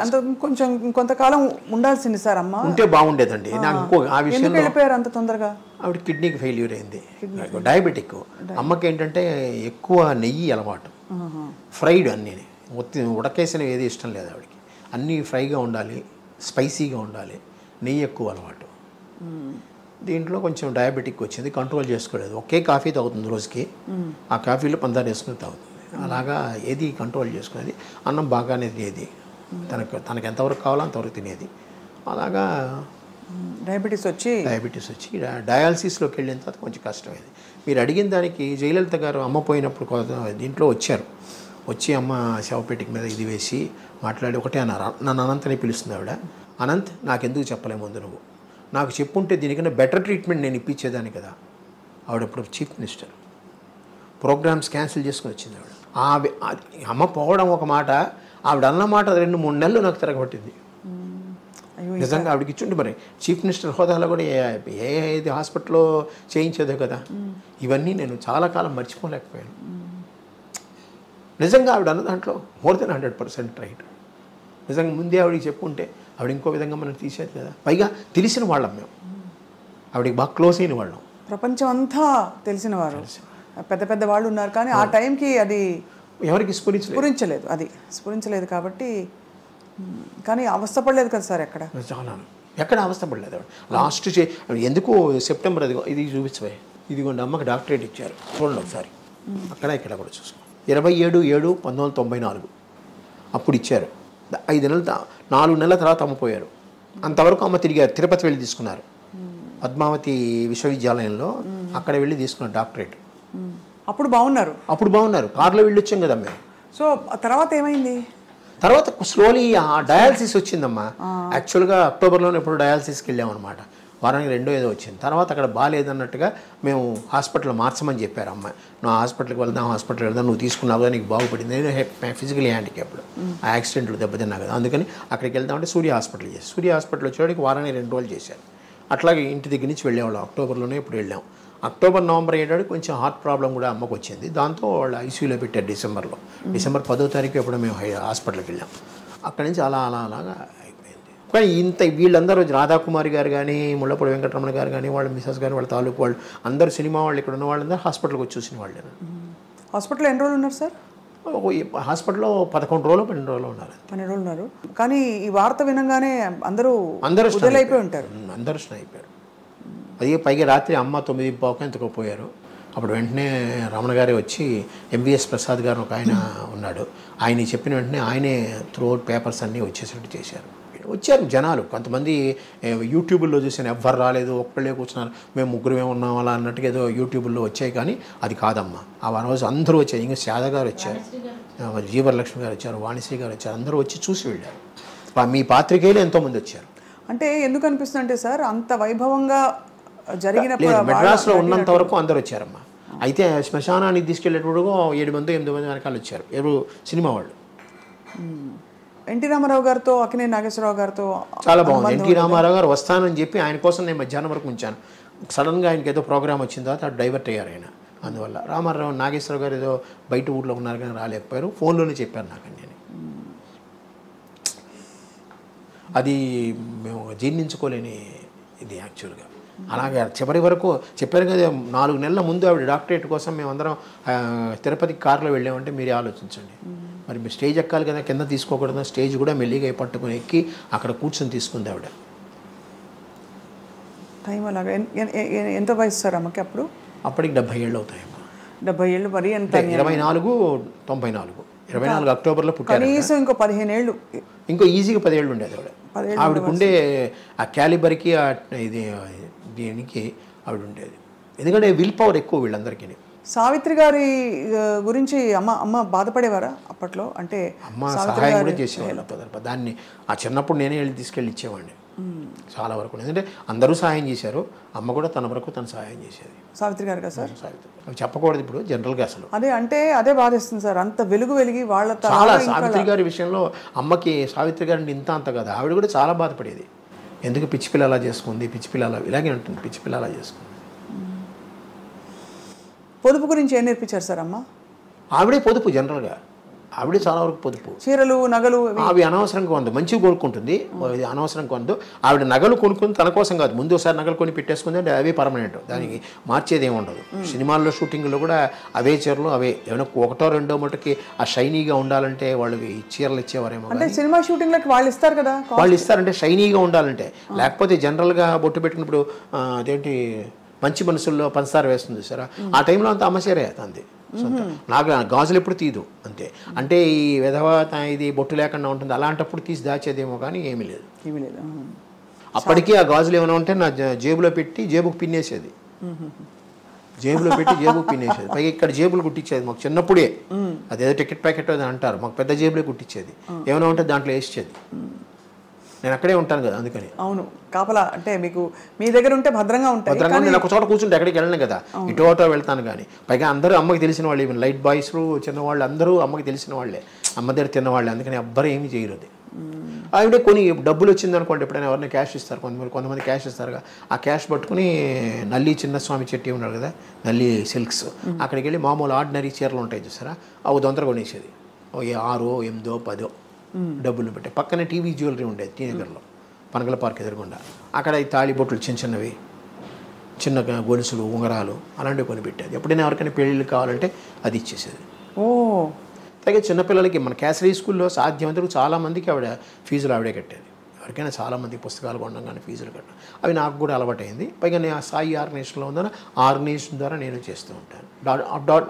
అంత కొంచెం కొంతకాలం ఉండాల్సింది సార్ అమ్మ ఉంటే బాగుండేదండి. నాకు ఇంకో ఆ విషయంలో వెళ్ళిపోయారు అంత తొందరగా. ఆవిడ కిడ్నీకి ఫెయిల్యూర్ అయింది, డయాబెటిక్. అమ్మకి ఏంటంటే ఎక్కువ నెయ్యి అలవాటు, ఫ్రైడ్ అన్నీ ఉడకేసినవి ఏది ఇష్టం లేదు ఆవిడకి. అన్నీ ఫ్రైగా ఉండాలి, స్పైసీగా ఉండాలి, నెయ్యి ఎక్కువ అలవాటు. దీంట్లో కొంచెం డయాబెటిక్ వచ్చింది, కంట్రోల్ చేసుకోలేదు. ఒకే కాఫీ తాగుతుంది రోజుకి, ఆ కాఫీలో పందారు వేసుకుని తాగుతుంది. అలాగా ఏది కంట్రోల్ చేసుకునేది, అన్నం బాగానే తినేది, తనకు ఎంతవరకు కావాలో అంతవరకు తినేది. అలాగా డయాబెటీస్ వచ్చి డయాలసిస్లోకి వెళ్ళిన తర్వాత కొంచెం కష్టమైంది. మీరు అడిగిన దానికి జయలలిత గారు అమ్మ పోయినప్పుడు దీంట్లో వచ్చి అమ్మ శవపేటిక మీద ఇది వేసి మాట్లాడి ఒకటే అన్నారు. నన్ను అనంత్ అని పిలుస్తుంది ఆవిడ. అనంత్, నాకెందుకు చెప్పలే ముందు నువ్వు, నాకు చెప్పుంటే దీనికన్నా బెటర్ ట్రీట్మెంట్ నేను ఇప్పించేదాన్ని కదా. ఆవిడప్పుడు చీఫ్ మినిస్టర్, ప్రోగ్రామ్స్ క్యాన్సిల్ చేసుకుని వచ్చింది ఆవిడ. అమ్మ పోవడం ఒక మాట, ఆవిడ అన్న మాట 2-3 నెలలు నాకు తిరగబట్టింది. నిజంగా ఆవిడకి ఇచ్చుంటే మరి చీఫ్ మినిస్టర్ హోదాలో కూడా ఏది హాస్పిటల్లో చేయించేదే కదా. ఇవన్నీ నేను చాలా కాలం మర్చిపోలేకపోయాను. నిజంగా ఆవిడ అన్న దాంట్లో మోర్ దెన్ 100% రైట్. నిజంగా ముందే ఆవిడకి చెప్పుంటే ఆవిడ ఇంకో విధంగా మనం తీసేది కదా. పైగా తెలిసిన వాళ్ళం మేము, ఆవిడకి బాగా క్లోజ్ అయిన వాళ్ళం. ప్రపంచం అంతా తెలిసిన వారు, పెద్ద పెద్ద వాళ్ళు ఉన్నారు. కానీ ఆ టైంకి అది ఎవరికి స్ఫురించలేదు కాబట్టి. కానీ అవస్థపడలేదు కదా సార్ ఎక్కడ అవస్థపడలేదు. లాస్ట్ ఎందుకు సెప్టెంబర్ ఇది చూపించబోయే, ఇదిగోండి అమ్మకి డాక్టరేట్ ఇచ్చారు, చూడండి ఒకసారి. అక్కడ ఇక్కడ కూడా చూసుకో, 27/7/1994 అప్పుడు ఇచ్చారు. 4 నెలల తర్వాత అమ్మపోయారు. అంతవరకు అమ్మ తిరిగారు, తిరుపతి వెళ్ళి తీసుకున్నారు, పద్మావతి విశ్వవిద్యాలయంలో అక్కడ వెళ్ళి తీసుకున్నారు డాక్టరేట్. అప్పుడు బాగున్నారు, కారులో వెళ్ళి వచ్చాం కదా మేము. సో తర్వాత ఏమైంది? తర్వాత స్లోలీ డయాలసిస్ వచ్చిందమ్మా. యాక్చువల్గా అక్టోబర్లోనే ఎప్పుడు డయాలసిస్కి వెళ్ళామన్నమాట. వారానికి 2 ఏదో వచ్చింది. తర్వాత అక్కడ బాగాలేదన్నట్టుగా మేము హాస్పిటల్ మార్చమని చెప్పారు అమ్మ. నువ్వు హాస్పిటల్కి వెళ్దాం, నువ్వు తీసుకున్నావు కదా, నీకు బాగుపడింది. నేను ఫిజికల్ హ్యాండిక్యాప్డ్, ఆ యాక్సిడెంట్లు దెబ్బతిన్నా కదా, అందుకని అక్కడికి వెళ్దామంటే సూర్య హాస్పిటల్ వచ్చేవాడికి వారానికి 2 రోజులు చేశారు. అట్లాగే ఇంటి దగ్గర నుంచి వెళ్ళేవాళ్ళం. అక్టోబర్లోనే ఇప్పుడు వెళ్ళాం. అక్టోబర్ నవంబర్ అయ్యేటాడు కొంచెం హార్ట్ ప్రాబ్లం కూడా అమ్మకు వచ్చింది. దాంతో వాళ్ళు ఐసీయూలో పెట్టారు డిసెంబర్ 10వ తారీఖు ఎప్పుడు మేము హాస్పిటల్కి వెళ్ళాం. అక్కడి నుంచి అలాగా అయిపోయింది. కానీ వీళ్ళందరూ రాధాకుమారి గారు కానీ, ముళ్ళపూడి వెంకటరమణ గారు కానీ, వాళ్ళ మిసెస్ గారు, వాళ్ళ తాలూకు వాళ్ళు అందరూ, సినిమా వాళ్ళు ఇక్కడ ఉన్న వాళ్ళందరూ హాస్పిటల్కి వచ్చి చూసిన వాళ్ళే. హాస్పిటల్లో ఎన్ని రోజులు ఉన్నారు సార్? హాస్పిటల్లో 11 రోజులు 12 రోజులు ఉన్నారు. 12 రోజులు ఉన్నారు. కానీ ఈ వార్త వినగానే అందరూ అయిపోయి ఉంటారు. అందరూ అయిపోయారు. అది పైగా రాత్రి అమ్మ 9:15 ఎంతకో పోయారు. అప్పుడు వెంటనే రమణ గారే వచ్చి, ఎంబీఎస్ ప్రసాద్ గారు ఒక ఆయన ఉన్నాడు, ఆయన చెప్పిన వెంటనే ఆయనే త్రూఅవుట్ పేపర్స్ అన్నీ వచ్చేసేట్టు చేశారు. వచ్చారు జనాలు. కొంతమంది యూట్యూబ్లో చూసాను, ఎవ్వరు రాలేదు, ఒక్కళ్ళే కూర్చున్నారు, మేము 3 ఉన్నాం అలా అన్నట్టుగా ఏదో యూట్యూబ్లో వచ్చాయి. కానీ అది కాదమ్మా. ఆ రోజు అందరూ వచ్చారు. ఇంకా శారద గారు వచ్చారు, జీవరలక్ష్మి గారు వచ్చారు, వాణిశ్రీ గారు వచ్చారు. అందరూ వచ్చి చూసి వెళ్ళారు. మీ పాత్రికేయులు ఎంతోమంది వచ్చారు. అంటే ఎందుకు అనిపిస్తుంది అంటే సార్, అంత వైభవంగా జరిగినప్పుడు మెడ్రాస్లో ఉన్నంత వరకు అందరూ వచ్చారమ్మా. అయితే శ్మశానానికి తీసుకెళ్ళేటప్పుడు 7 మంది 8 మంది వెనకాల వచ్చారు, ఎవరు సినిమా వాళ్ళు. ఎన్టీ రామారావు గారితో, అక్కినేని నాగేశ్వరరావు గారితో చాలా బాగుంది. ఎన్టీ రామారావు గారు వస్తానని చెప్పి ఆయన కోసం నేను మధ్యాహ్నం వరకు ఉంచాను. సడన్గా ఆయనకి ఏదో ప్రోగ్రామ్ వచ్చిన తర్వాత డైవర్ట్ అయ్యారు ఆయన. అందువల్ల రామారావు, నాగేశ్వరరావు గారు ఏదో బయట ఊళ్ళో ఉన్నారు కానీ రాలేకపోయారు. ఫోన్లోనే చెప్పారు నాకు. నేను అది మేము జీర్ణించుకోలేని ఇది యాక్చువల్గా. అలాగే చివరి వరకు చెప్పారు కదా, 4 నెలల ముందు ఆవిడ డాక్టరేట్ కోసం మేమందరం తిరుపతికి కారులో వెళ్ళామంటే మీరే ఆలోచించండి. మరి మీరు స్టేజ్ ఎక్కాలి కదా, కింద తీసుకోకూడదు. స్టేజ్ కూడా మెల్లిగా పట్టుకుని ఎక్కి అక్కడ కూర్చొని తీసుకుంది ఆవిడ. టైం అలాగా. ఎంత వయసు సార్ అమ్మకి అప్పుడు? అప్పటికి 70 ఏళ్ళు అవుతాయమ్మా. 70 ఏళ్ళు మరి ఎంత? 24 అక్టోబర్లో పుట్టారు. కనీసం ఇంకో 15 ఏళ్ళు, ఇంకో ఈజీగా 10 ఏళ్ళు ఉండేది ఆవిడ. ఆవిడకుండే ఆ క్యాలిబర్కి ఇది దీనికి ఆవిడ ఉండేది. ఎందుకంటే విల్ పవర్ ఎక్కువ వీళ్ళందరికీ. సావిత్రి గారి గురించి అమ్మ బాధపడేవారా అప్పట్లో? అంటే అమ్మ సహాయం కూడా చేసేవాళ్ళు. దాన్ని ఆ చిన్నప్పుడు నేనే వెళ్ళి తీసుకెళ్ళి ఇచ్చేవాడిని చాలా వరకు. ఎందుకంటే అందరూ సహాయం చేశారు, అమ్మ కూడా తన వరకు తను సహాయం చేసేది. సావిత్రి గారు కదా సార్? సావిత్రి అవి చెప్పకూడదు ఇప్పుడు జనరల్గా. అసలు అదే బాధేస్తుంది సార్, అంత వెలిగి వాళ్ళ చాలా. సావిత్రి గారి విషయంలో అమ్మకి సావిత్రి గారిని అంత కదా, ఆవిడ కూడా చాలా బాధపడేది. ఎందుకు పిచ్చి పిల్ల అలా చేసుకుంది, పిచ్చి పిల్ల అలా ఇలాగే ఉంటుంది, పిచ్చి పిల్ల అలా చేసుకుంది. పొదుపు గురించి ఏం నేర్పించారు సార్ అమ్మ? ఆవిడే పొదుపు జనరల్గా. ఆవిడ చాలా వరకు పొదుపు. చీరలు నగలు అవి అనవసరంగా కొందు, మంచిగా కొనుక్కుంటుంది, అనవసరం కొందు. ఆవిడ నగలు కొనుక్కుంది తన కోసం కాదు, ముందు ఒకసారి నగలు కొని పెట్టేసుకుంది అంటే అవే పర్మనెంట్, దానికి మార్చేది ఏమి ఉండదు. సినిమాల్లో షూటింగ్లో కూడా అవే చీరలు అవే, ఏమైనా ఒకటో రెండో మటుకి ఆ షైనీగా ఉండాలంటే వాళ్ళకి చీరలు ఇచ్చేవారేమో. అంటే సినిమా షూటింగ్లకి వాళ్ళు ఇస్తారు కదా, వాళ్ళు ఇస్తారంటే షైనీగా ఉండాలంటే. లేకపోతే జనరల్గా బొట్టు పెట్టినప్పుడు అదేంటి మంచి మనసుల్లో పంచదార వేస్తుంది సరే, ఆ టైంలో అంతా అమ్మసేరే అంది. నాకు గాజులు ఎప్పుడు తీదు అంతే. అంటే ఈ విధవ ఇది బొట్టు లేకుండా ఉంటుంది, అలాంటప్పుడు తీసి దాచేదేమో కానీ ఏమీ లేదు. అప్పటికీ ఆ గాజులు ఏమైనా ఉంటే నా జేబులో పెట్టి జేబుకు పిన్నేసేది, జేబులో పెట్టి జేబుకు పిన్నేసేది. పైగా ఇక్కడ జేబులు కుట్టించేది మాకు చిన్నప్పుడే, అదేదో టికెట్ ప్యాకెట్ అని అంటారు, మాకు పెద్ద జేబులే కుట్టించేది. ఏమైనా ఉంటే దాంట్లో వేసేది. నేను అక్కడే ఉంటాను కదా అందుకని. అవును, కాపలా అంటే మీకు మీ దగ్గర ఉంటే భద్రంగా ఉంటాయి. భద్రంగా నేను ఒక చోట కూర్చుంటే ఎక్కడికి వెళ్ళను కదా, ఇటు అటో వెళ్తాను. కానీ పైగా అందరూ అమ్మకి తెలిసిన వాళ్ళు, ఈవెన్ లైట్ బాయ్స్ చిన్నవాళ్ళు అందరూ అమ్మకి తెలిసిన వాళ్ళే, అమ్మ దగ్గర తిన్నవాళ్ళే. అందుకని ఎవ్వరు ఏమీ చేయరు. అది ఆవిడే కొన్ని డబ్బులు వచ్చింది అనుకోండి, ఎప్పుడైనా ఎవరైనా క్యాష్ ఇస్తారు, కొంతమంది క్యాష్ ఇస్తారు. ఆ క్యాష్ పట్టుకుని నల్లి చిన్నస్వామి చెట్టి ఉన్నాడు కదా, నల్లి సిల్క్స్, అక్కడికి వెళ్ళి మామూలు ఆర్డినరీ చీరలు ఉంటాయి చూసారా, అవి దొంతర కొనేసేది. 6, 8, 10 డబ్బులు పెట్టి. పక్కనే టీవీ జ్యువెలరీ ఉండేది టీ నగర్లో, పనగల పార్క్ ఎదురుగుండా. అక్కడ ఈ తాళిబొట్లు చిన్నవి, చిన్న గొలుసులు, ఉంగరాలు అలాంటివి కొని పెట్టేది. ఎప్పుడైనా ఎవరికైనా పెళ్ళిళ్ళు కావాలంటే అది ఇచ్చేసేది. అలాగే చిన్నపిల్లలకి మన క్యాసరీ స్కూల్లో సాధ్యమంతకు చాలామందికి ఆవిడ ఫీజులు ఆవిడే కట్టేది. ఎవరికైనా చాలామంది పుస్తకాలు కొనడం కానీ ఫీజులు కట్టడం అవి నాకు కూడా అలవాటైంది. పైగా నేను ఆ సాయి ఆర్గనైజేషన్లో ఉందని ఆర్గనైజేషన్ ద్వారా నేను చేస్తూ ఉంటాను.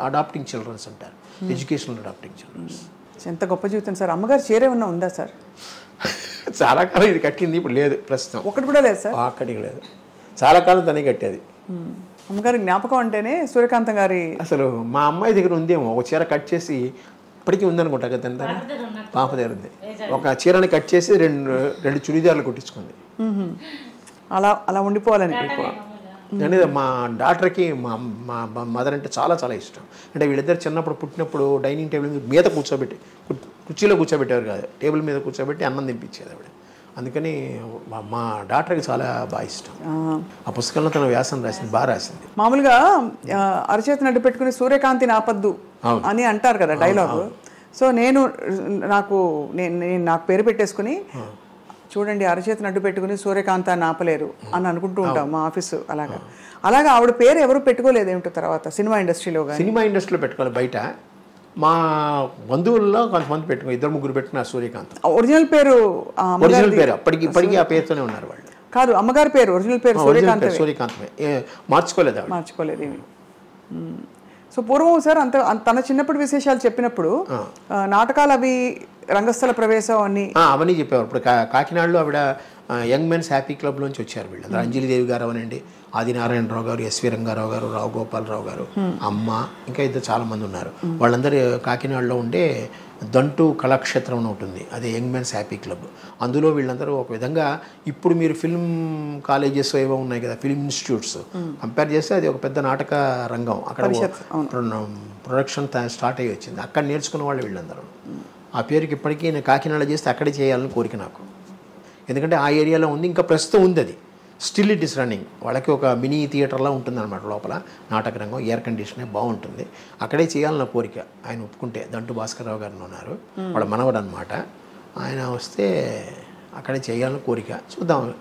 అడాప్టింగ్ చిల్డ్రన్స్ అంటారు, ఎడ్యుకేషనల్ అడాప్టింగ్ చిల్డ్రన్స్. ఎంత గొప్ప జీవితం సార్. అమ్మగారు చీర ఏమన్నా ఉందా సార్? చాలా కాలం ఇది కట్టింది, ఇప్పుడు లేదు ప్రస్తుతం. ఒకటి కూడా లేదు సార్? అక్కడికి లేదు, చాలా కాలం తనే కట్టేది. అమ్మగారి జ్ఞాపకం అంటేనే సూర్యకాంతం గారి. అసలు మా అమ్మాయి దగ్గర ఉందేమో ఒక చీర కట్ చేసి, ఇప్పటికీ ఉందనుకుంటా కదా ఎంత, పాప దగ్గర ఉంది. ఒక చీరని కట్ చేసి రెండు చుడిదార్లు కుట్టించుకుంది. అలా అలా ఉండిపోవాలని. అంటే మా డాక్టర్కి మా మదర్ అంటే చాలా చాలా ఇష్టం. అంటే వీళ్ళిద్దరు చిన్నప్పుడు పుట్టినప్పుడు డైనింగ్ టేబుల్ మీద కూర్చోబెట్టి, కుర్చీలో కూర్చోబెట్టేవారు కాదు, టేబుల్ మీద కూర్చోబెట్టి అన్నం తినిపించేది ఆవిడ. అందుకని మా డాక్టర్కి చాలా బాగా ఇష్టం. ఆ పుస్తకంలో తన వ్యాసం రాసింది, బాగా రాసింది. మామూలుగా అరచేతి నడ్డు పెట్టుకుని సూర్యకాంతి నాపద్దు అని అంటారు కదా డైలాగ్. సో నాకు పేరు పెట్టేసుకుని, చూడండి అరచేతి నడ్డు పెట్టుకుని సూర్యకాంత నాపలేరు అని అనుకుంటూ ఉంటాం మా ఆఫీసు. అలాగా ఆవిడ పేరు ఎవరు పెట్టుకోలేదు ఏమిటో తర్వాత సినిమా ఇండస్ట్రీలో. సినిమా ఇండస్ట్రీలో పెట్టుకోవాలి, బయట మా బంధువుల్లో కొంతమంది పెట్టుకో, 2-3 పెట్టుకున్నారు సూర్యకాంత్. ఒరిజినల్ పేరు ఇప్పటికీ ఆ పేరుతోనే ఉన్నారు వాళ్ళు. కాదు, అమ్మగారి పేరు ఒరిజినల్ పేరు సూర్యకాంత్, మార్చుకోలేదు ఏమి. సో పూర్వం సార్ తన చిన్నప్పటి విశేషాలు చెప్పినప్పుడు నాటకాలు అవి రంగస్థల ప్రవేశం అవన్నీ చెప్పేవారు. ఇప్పుడు కాకినాడలో ఆవిడ యంగ్ మెన్స్ హ్యాపీ క్లబ్లోంచి వచ్చారు వీళ్ళు. అంజలిదేవి గారు అవనండి, ఆదినారాయణరావు గారు, ఎస్వి రంగారావు గారు, రావు గోపాలరావు గారు, అమ్మ, ఇంకా ఇద్దరు చాలామంది ఉన్నారు. వాళ్ళందరూ కాకినాడలో ఉండే దంటు కళాక్షేత్రం అని ఉంటుంది, అదే యంగ్ మెన్స్ హ్యాపీ క్లబ్. అందులో వీళ్ళందరూ ఒక విధంగా, ఇప్పుడు మీరు ఫిల్మ్ కాలేజెస్ ఏవో ఉన్నాయి కదా, ఫిల్మ్ ఇన్స్టిట్యూట్స్, కంపేర్ చేస్తే అది ఒక పెద్ద నాటక రంగం. అక్కడ ప్రొడక్షన్ స్టార్ట్ అయ్యి వచ్చింది, అక్కడ నేర్చుకున్న వాళ్ళు వీళ్ళందరూ. ఆ పేరుకి ఇప్పటికీ నేను కాకినాడ చేస్తే అక్కడే చేయాలని కోరిక నాకు, ఎందుకంటే ఆ ఏరియాలో ఉంది, ఇంకా ప్రస్తుతం ఉంది అది, స్టిల్ ఇట్ ఈస్ రన్నింగ్. వాళ్ళకి ఒక మినీ థియేటర్లా ఉంటుందన్నమాట లోపల, నాటక రంగం, ఎయిర్ కండిషనే బాగుంటుంది, అక్కడే చేయాలన్న కోరిక. ఆయన ఒప్పుకుంటే, దంటు భాస్కర్రావు గారు ఉన్నారు, వాళ్ళ మనవడు అనమాట, ఆయన వస్తే అక్కడే చేయాలని కోరిక. చూద్దాం.